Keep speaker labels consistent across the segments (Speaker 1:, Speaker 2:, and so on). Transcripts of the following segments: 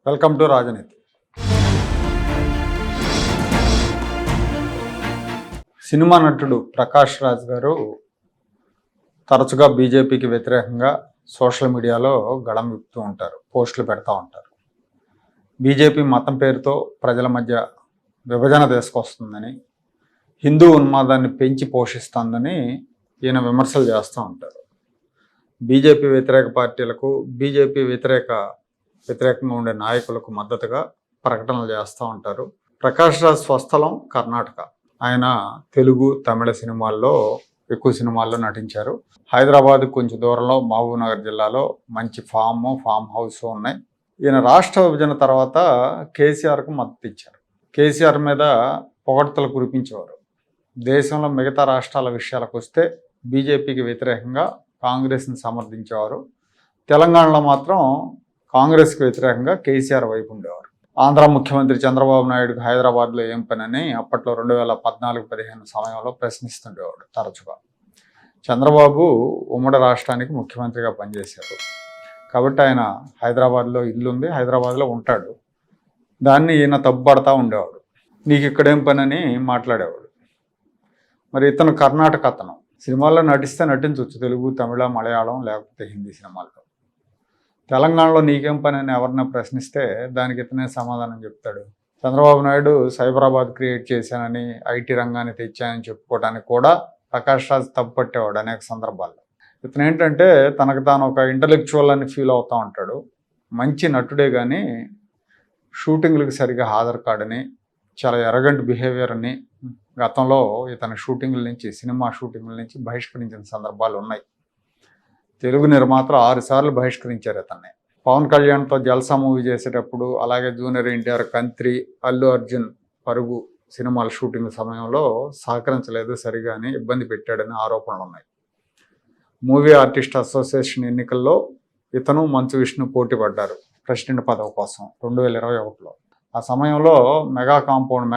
Speaker 1: Welcome to రాజనీతి. Cinema నటుడు ప్రకాష్ రాజ్ గారు తరచుగా బీజేపీకి వ్యతిరేకంగా సోషల్ మీడియాలో గళం విప్పుతూ ఉంటారు, పోస్టులు పెడతా ఉంటారు. బీజేపీ మతం పేరుతో ప్రజల మధ్య విభజన తీసుకొస్తుందని, హిందూ ఉన్మాదాన్ని పెంచి పోషిస్తుందని ఈయన విమర్శలు చేస్తూ ఉంటారు. బీజేపీ వ్యతిరేక పార్టీలకు, బీజేపీ వ్యతిరేకంగా ఉండే నాయకులకు మద్దతుగా ప్రకటనలు చేస్తూ ఉంటారు. ప్రకాష్ రాజ్ స్వస్థలం కర్ణాటక. ఆయన తెలుగు, తమిళ సినిమాల్లో ఎక్కువ సినిమాల్లో నటించారు. హైదరాబాద్ కొంచెం దూరంలో మహబూబ్ నగర్ జిల్లాలో మంచి ఫామ్ హౌస్ ఉన్నాయి. ఈయన రాష్ట్ర విభజన తర్వాత కేసీఆర్కు మద్దతు ఇచ్చారు. కేసీఆర్ మీద పొగడ్తలు కురిపించేవారు. దేశంలో మిగతా రాష్ట్రాల విషయాలకు వస్తే బీజేపీకి వ్యతిరేకంగా కాంగ్రెస్ని సమర్థించేవారు. తెలంగాణలో మాత్రం కాంగ్రెస్కి వ్యతిరేకంగా కేసీఆర్ వైపు ఉండేవారు. ఆంధ్ర ముఖ్యమంత్రి చంద్రబాబు నాయుడుకి హైదరాబాద్లో ఏం పనని అప్పట్లో 2014-15 సమయంలో ప్రశ్నిస్తుండేవాడు తరచుగా. చంద్రబాబు ఉమ్మడి రాష్ట్రానికి ముఖ్యమంత్రిగా పనిచేశారు కాబట్టి ఆయన హైదరాబాద్లో ఇల్లు ఉంది, హైదరాబాద్లో ఉంటాడు. దాన్ని ఈయన తప్పుపడతా ఉండేవాడు. నీకు ఇక్కడేం పనని మాట్లాడేవాడు. మరి ఇతను కర్ణాటక అతను. సినిమాల్లో నటిస్తే నటించవచ్చు, తెలుగు, తమిళ, మలయాళం లేకపోతే హిందీ సినిమాల్లో. తెలంగాణలో నీకేం పని అని ఎవరినైనా ప్రశ్నిస్తే దానికి ఇతనే సమాధానం చెప్తాడు. చంద్రబాబు నాయుడు సైబరాబాద్ క్రియేట్ చేశానని, ఐటీ రంగాన్ని తెచ్చానని చెప్పుకోవడానికి కూడా ప్రకాష్ రాజ్ తప్పుపట్టేవాడు అనేక సందర్భాల్లో. ఇతను ఏంటంటే తనకు తాను ఒక ఇంటలెక్చువల్ అని ఫీల్ అవుతూ ఉంటాడు. మంచి నటుడే కానీ షూటింగ్లకు సరిగా హాజరు కాడని, చాలా ఎరగంట్ బిహేవియర్ అని గతంలో ఇతని సినిమా షూటింగ్ల నుంచి బహిష్కరించిన సందర్భాలు ఉన్నాయి. తెలుగు నిర్మాతలు 6 సార్లు బహిష్కరించారు ఇతన్ని. పవన్ కళ్యాణ్తో జల్సా మూవీ చేసేటప్పుడు, అలాగే జూనియర్ ఎన్టీఆర్, కంత్రి, అల్లు అర్జున్, పరుగు సినిమాల షూటింగ్ సమయంలో సహకరించలేదు సరిగా అని ఇబ్బంది పెట్టాడని ఆరోపణలు ఉన్నాయి. మూవీ ఆర్టిస్ట్ అసోసియేషన్ ఎన్నికల్లో ఇతను మంచు విష్ణు పోటీ పడ్డారు ప్రెసిడెంట్ పదవి కోసం 2021లో. ఆ సమయంలో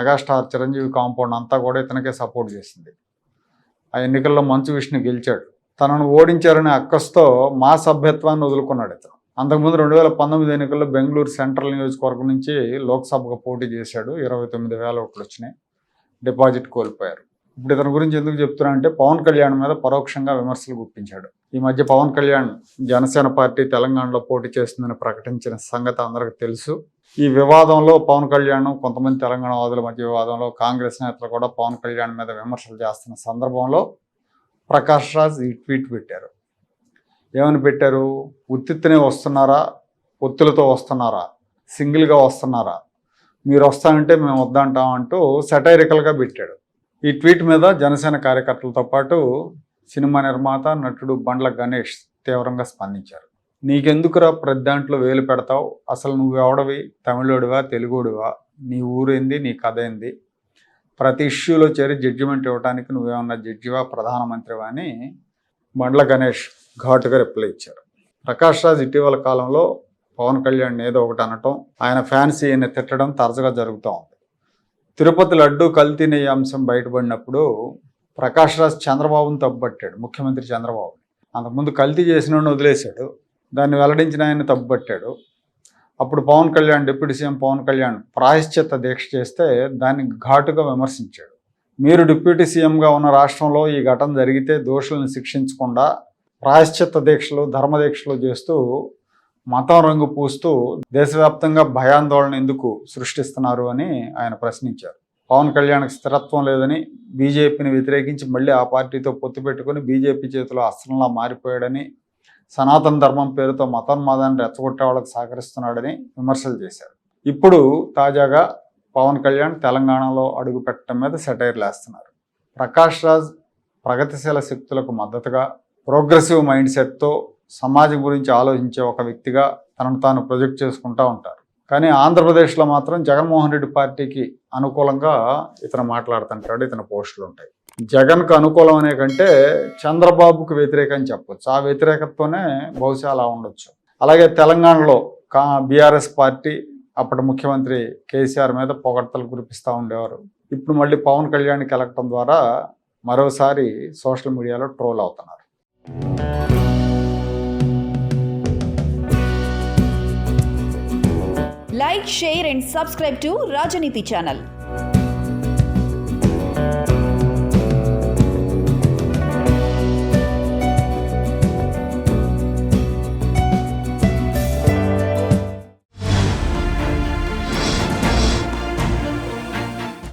Speaker 1: మెగాస్టార్ చిరంజీవి కాంపౌండ్ అంతా కూడా ఇతనికే సపోర్ట్ చేసింది. ఆ ఎన్నికల్లో మంచు విష్ణు గెలిచాడు. తనను ఓడించారనే అక్కస్తో మా సభ్యత్వాన్ని వదులుకున్నాడు ఇతను. అంతకుముందు 2019 ఎన్నికల్లో బెంగళూరు సెంట్రల్ నియోజకవర్గం నుంచి లోక్సభకు పోటీ చేశాడు. 29,000 ఓట్లు వచ్చినాయి. డిపాజిట్ కోల్పోయారు. ఇప్పుడు ఇతని గురించి ఎందుకు చెప్తున్నా అంటే పవన్ కళ్యాణ్ మీద పరోక్షంగా విమర్శలు గుప్పించాడు. ఈ మధ్య పవన్ కళ్యాణ్ జనసేన పార్టీ తెలంగాణలో పోటీ చేస్తుందని ప్రకటించిన సంగతి అందరికీ తెలుసు. ఈ వివాదంలో పవన్ కళ్యాణ్, కొంతమంది తెలంగాణ వాదుల మధ్య వివాదంలో కాంగ్రెస్ నేతలు కూడా పవన్ కళ్యాణ్ మీద విమర్శలు చేస్తున్న సందర్భంలో ప్రకాష్ రాజ్ ఈ ట్వీట్ పెట్టారు. ఏమని పెట్టారు? ఉత్తినే వస్తున్నారా, ఒత్తులతో వస్తున్నారా, సింగిల్గా వస్తున్నారా, మీరు వస్తానంటే మేము వద్దంటాం అంటూ సెటైరికల్గా పెట్టాడు. ఈ ట్వీట్ మీద జనసేన కార్యకర్తలతో పాటు సినిమా నిర్మాత, నటుడు బండ్ల గణేష్ తీవ్రంగా స్పందించారు. నీకెందుకురా ప్రతి దాంట్లో వేలు పెడతావు? అసలు నువ్వెవడవి? తమిళోడివా, తెలుగుడివా? నీ ఊరేంది? నీ కథ ఏంది? ప్రతి ఇష్యూలో చేరి జడ్జిమెంట్ ఇవ్వడానికి నువ్వేమన్నా జడ్జివా, ప్రధానమంత్రివా అని బండ్ల గణేష్ ఘాటుగా రిప్లై ఇచ్చారు. ప్రకాష్ రాజ్ ఇటీవల కాలంలో పవన్ కళ్యాణ్ ఏదో ఒకటి అనటం, ఆయన ఫ్యాన్స్ ఈయన తిట్టడం తరచుగా జరుగుతూ ఉంది. తిరుపతి లడ్డు కల్తీ నెయ్యి అంశం బయటపడినప్పుడు ప్రకాష్ రాజ్ చంద్రబాబును తప్పుపట్టాడు, ముఖ్యమంత్రి చంద్రబాబుని. అంతకుముందు కల్తీ చేసిన వదిలేశాడు, దాన్ని వెల్లడించిన ఆయన తప్పుపట్టాడు. అప్పుడు డిప్యూటీ సీఎం పవన్ కళ్యాణ్ ప్రాయశ్చిత్త దీక్ష చేస్తే దాన్ని ఘాటుగా విమర్శించాడు. మీరు డిప్యూటీ సీఎంగా ఉన్న రాష్ట్రంలో ఈ ఘటన జరిగితే దోషులను శిక్షించకుండా ప్రాయశ్చిత్త దీక్షలు, ధర్మదీక్షలు చేస్తూ మతం రంగు పూస్తూ దేశవ్యాప్తంగా భయాందోళన ఎందుకు సృష్టిస్తున్నారు అని ఆయన ప్రశ్నించారు. పవన్ కళ్యాణ్కి స్థిరత్వం లేదని, బీజేపీని వ్యతిరేకించి మళ్ళీ ఆ పార్టీతో పొత్తు పెట్టుకుని బీజేపీ చేతిలో అస్త్రంలా మారిపోయాడని, సనాతన ధర్మం పేరుతో మతోన్మాదాన్ని రెచ్చగొట్టే వాళ్ళకి సహకరిస్తున్నాడని విమర్శలు చేశారు. ఇప్పుడు తాజాగా పవన్ కళ్యాణ్ తెలంగాణలో అడుగు పెట్టడం మీద సెటైర్లు వేస్తున్నారు. ప్రకాష్ రాజ్ ప్రగతిశీల శక్తులకు మద్దతుగా, ప్రోగ్రెసివ్ మైండ్ సెట్తో సమాజం గురించి ఆలోచించే ఒక వ్యక్తిగా తనను తాను ప్రొజెక్ట్ చేసుకుంటూ ఉంటారు. కానీ ఆంధ్రప్రదేశ్లో మాత్రం జగన్మోహన్ రెడ్డి పార్టీకి అనుకూలంగా ఇతను మాట్లాడుతుంటాడు, ఇతని పోస్టులు ఉంటాయి. జగన్కు అనుకూలం అనే కంటే చంద్రబాబుకు వ్యతిరేకం చెప్పొచ్చు. ఆ వ్యతిరేకతతోనే బహుశా అలా ఉండొచ్చు. అలాగే తెలంగాణలో బీఆర్ఎస్ పార్టీ అప్పటి ముఖ్యమంత్రి కేసీఆర్ మీద పొగడ్తలు కురిపిస్తూ ఉండేవారు. ఇప్పుడు మళ్ళీ పవన్ కళ్యాణ్కి వెళ్ళటం ద్వారా మరోసారి సోషల్ మీడియాలో ట్రోల్ అవుతున్నారు.
Speaker 2: Like, share and subscribe to Rajaniti channel.